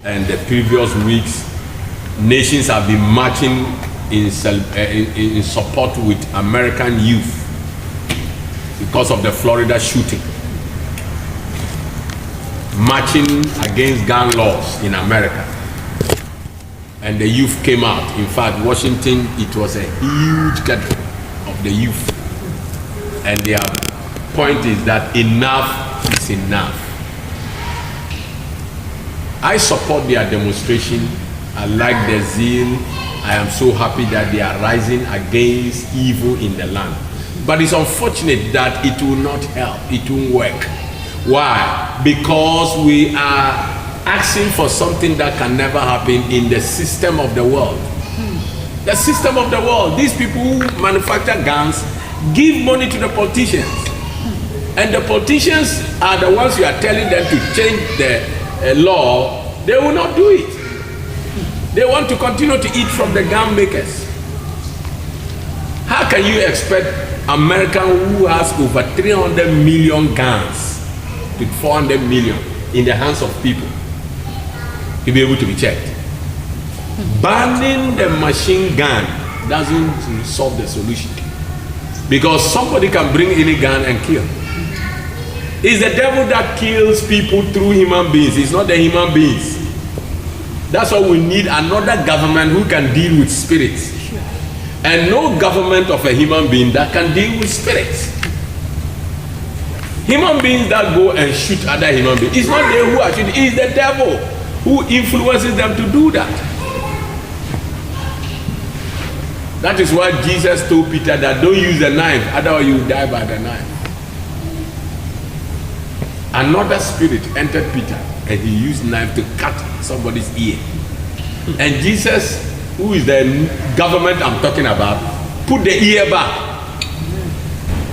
And the previous weeks, nations have been marching in support with American youth because of the Florida shooting. Marching against gun laws in America. And the youth came out. In fact, Washington, it was a huge gathering of the youth. And their point is that enough is enough. I support their demonstration. I like their zeal. I am so happy that they are rising against evil in the land. But it's unfortunate that it will not help. It won't work. Why? Because we are asking for something that can never happen in the system of the world. The system of the world. These people who manufacture guns give money to the politicians. And the politicians are the ones you are telling them to change the law. They will not do it. They want to continue to eat from the gun makers. How can you expect America, who has over 300 million guns with 400 million in the hands of people, to be able to be checked? Banning the machine gun doesn't solve the solution, because somebody can bring any gun and kill. It's the devil that kills people through human beings. It's not the human beings. That's why we need another government who can deal with spirits. And no government of a human being that can deal with spirits. Human beings that go and shoot other human beings, it's not they who are shooting, it's the devil who influences them to do that. That is why Jesus told Peter that don't use a knife, otherwise you will die by the knife. Another spirit entered Peter and he used knife to cut somebody's ear. And Jesus, who is the government I'm talking about, put the ear back.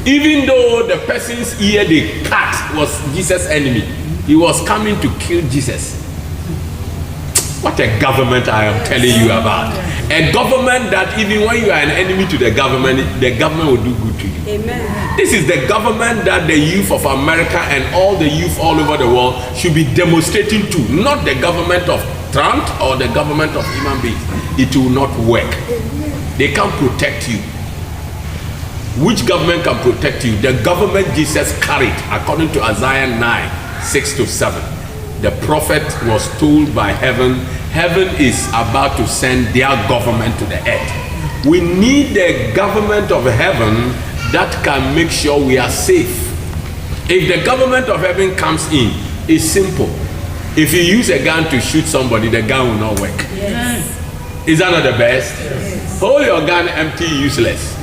Even though the person's ear they cut was Jesus' enemy, he was coming to kill Jesus. What a government I am telling you about. A government that even when you are an enemy to the government will do good to you. Amen. This is the government that the youth of America and all the youth all over the world should be demonstrating to, not the government of Trump or the government of human beings. It will not work. They can't protect you. Which government can protect you? The government Jesus carried, according to Isaiah 9:6-7. The prophet was told by heaven is about to send their government to the earth. We need the government of heaven that can make sure we are safe. If the government of heaven comes in, it's simple. If you use a gun to shoot somebody, the gun will not work. Yes. Is that not the best? Yes. Hold your gun empty, useless.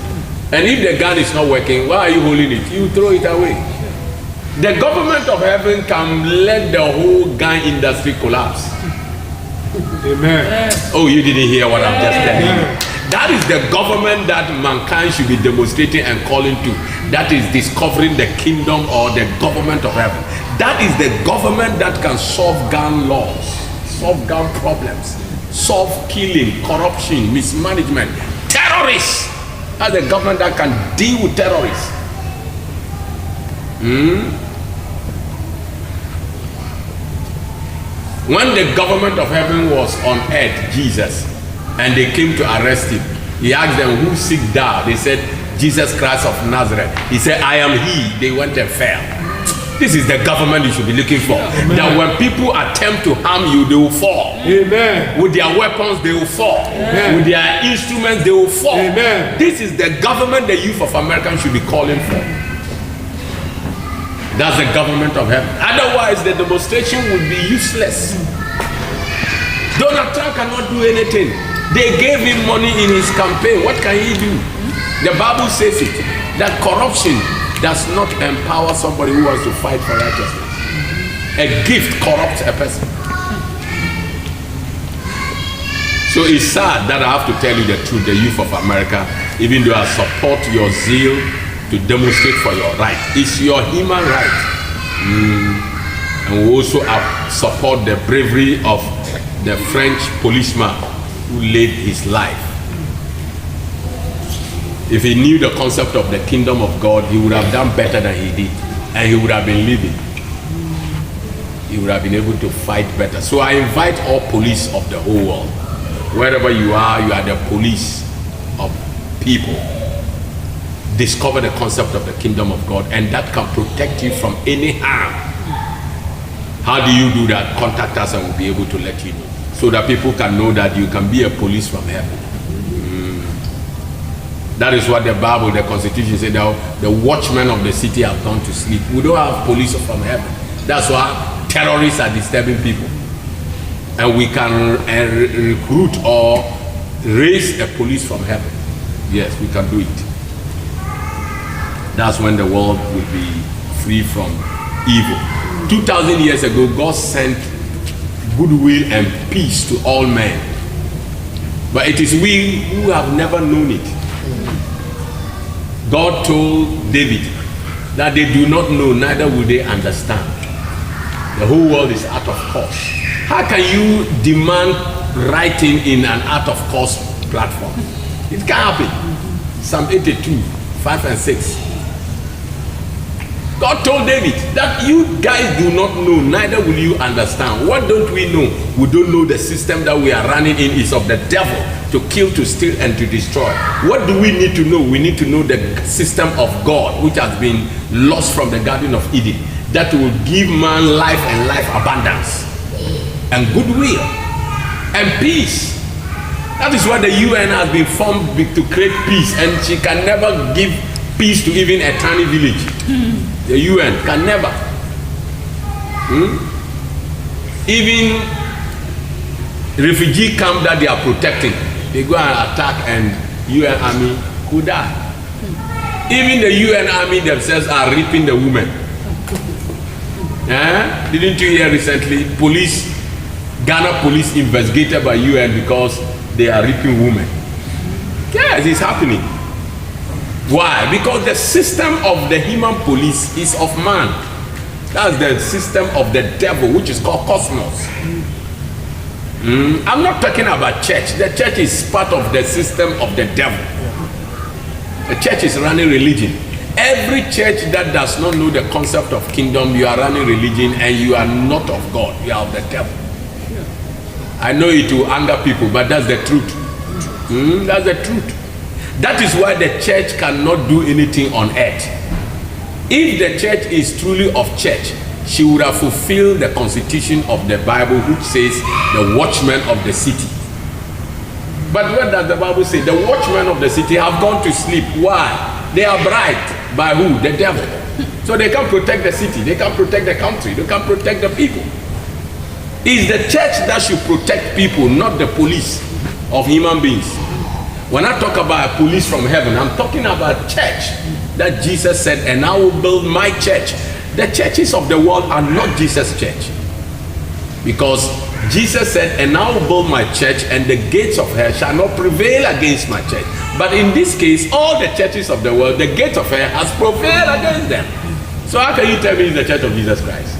And if the gun is not working, why are you holding it? You throw it away. The government of heaven can let the whole gun industry collapse. Amen. Oh, you didn't hear what I'm just telling you. That is the government that mankind should be demonstrating and calling to. That is discovering the kingdom or the government of heaven. That is the government that can solve gun laws, solve gun problems, solve killing, corruption, mismanagement, terrorists. That's the government that can deal with terrorists. When the government of heaven was on earth, Jesus, and they came to arrest him, he asked them, who seek thou? They said, Jesus Christ of Nazareth. He said, I am he. They went and fell. This is the government you should be looking for. Amen. That when people attempt to harm you, they will fall. Amen. With their weapons, they will fall. Amen. With their instruments, they will fall. Amen. This is the government the youth of America should be calling for. That's the government of heaven. Otherwise, the demonstration would be useless. Donald Trump cannot do anything. They gave him money in his campaign. What can he do? The Bible says it, that corruption does not empower somebody who wants to fight for righteousness. A gift corrupts a person. So it's sad that I have to tell you the truth, the youth of America, even though I support your zeal to demonstrate for your right. It's your human right. And we also support the bravery of the French policeman who laid his life. If he knew the concept of the kingdom of God, he would have done better than he did. And he would have been living. he would have been able to fight better. So I invite all police of the whole world. Wherever you are the police of people. Discover the concept of the kingdom of God, and that can protect you from any harm. How do you do that? Contact us and we'll be able to let you know, so that people can know that you can be a police from heaven. That is what the Bible, the Constitution said, that the watchmen of the city have gone to sleep. We don't have police from heaven. That's why terrorists are disturbing people. And we can recruit or raise a police from heaven. Yes, we can do it. That's when the world will be free from evil. 2,000 years ago, God sent goodwill and peace to all men. But it is we who have never known it. God told David that they do not know, neither will they understand. The whole world is out of course. How can you demand writing in an out of course platform? It can't happen. Psalm 82, 5 and 6. God told David that you guys do not know, neither will you understand. What don't we know? We don't know the system that we are running in is of the devil, to kill, to steal, and to destroy. What do we need to know? We need to know the system of God, which has been lost from the Garden of Eden, that will give man life and life abundance, and goodwill, and peace. That is why the UN has been formed to create peace, and she can never give peace to even a tiny village. The UN can never. Even refugee camp that they are protecting, they go and attack, and UN army could die. Even the UN army themselves are raping the women. Didn't you hear recently? Ghana police investigated by UN because they are raping women. Yes, it's happening. Why? Because the system of the human police is of man. That's the system of the devil, which is called cosmos. I'm not talking about church. The church is part of the system of the devil. The church is running religion. Every church that does not know the concept of kingdom, you are running religion, and you are not of God. You are of the devil. I know it will anger people, but that's the truth. That's the truth. That is why the church cannot do anything on earth. If the church is truly of church, she would have fulfilled the constitution of the Bible, which says the watchmen of the city. But what does the Bible say? The watchmen of the city have gone to sleep. Why? They are bribed by who? The devil. So they can't protect the city, they can't protect the country, they can't protect the people. It's the church that should protect people, not the police of human beings. When I talk about police from heaven, I'm talking about church that Jesus said, and I will build my church. The churches of the world are not Jesus' church. Because Jesus said, and I will build my church, and the gates of hell shall not prevail against my church. But in this case, all the churches of the world, the gates of hell has prevailed against them. So how can you tell me it's the church of Jesus Christ?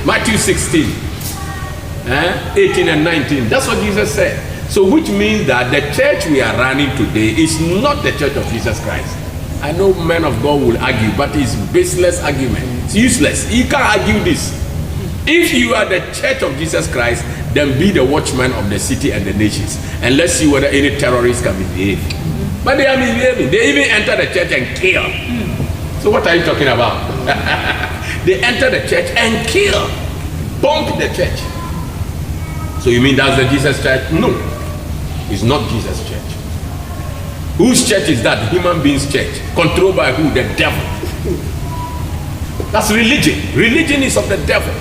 Matthew 16, 18 and 19. That's what Jesus said. So which means that the church we are running today is not the church of Jesus Christ. I know men of God will argue, but it's baseless argument. It's useless. You can't argue this. If you are the church of Jesus Christ, then be the watchman of the city and the nations. And let's see whether any terrorists can behave. But they are misbehaving. They even enter the church and kill. So what are you talking about? They enter the church and kill. Bomb the church. So you mean that's the Jesus church? No. It's not Jesus' church. Whose church is that? Human beings' church. Controlled by who? The devil. That's religion. Religion is of the devil.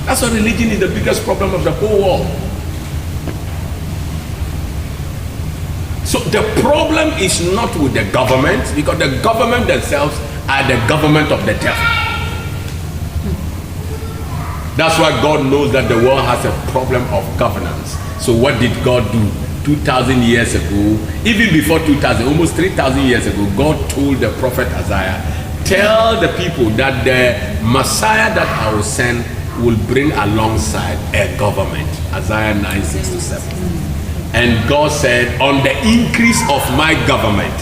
That's why religion is the biggest problem of the whole world. So the problem is not with the government, because the government themselves are the government of the devil. That's why God knows that the world has a problem of governance. So what did God do? 2,000 years ago, even before 2,000, almost 3,000 years ago, God told the prophet Isaiah, tell the people that the Messiah that I will send will bring alongside a government. Isaiah 9:6-7. And God said, on the increase of my government,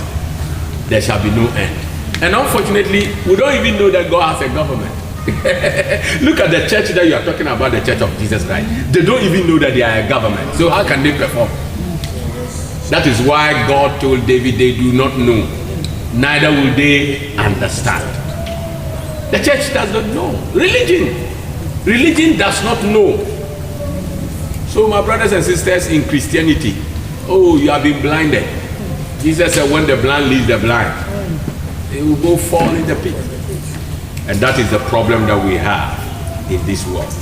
there shall be no end. And unfortunately, we don't even know that God has a government. Look at the church that you are talking about, the Church of Jesus Christ. They don't even know that they are a government. So how can they perform? That is why God told David they do not know, neither will they understand. The church does not know. Religion does not know. So my brothers and sisters in Christianity, oh, you have been blinded. Jesus said when the blind leads the blind, they will go fall in the pit. And that is the problem that we have in this world.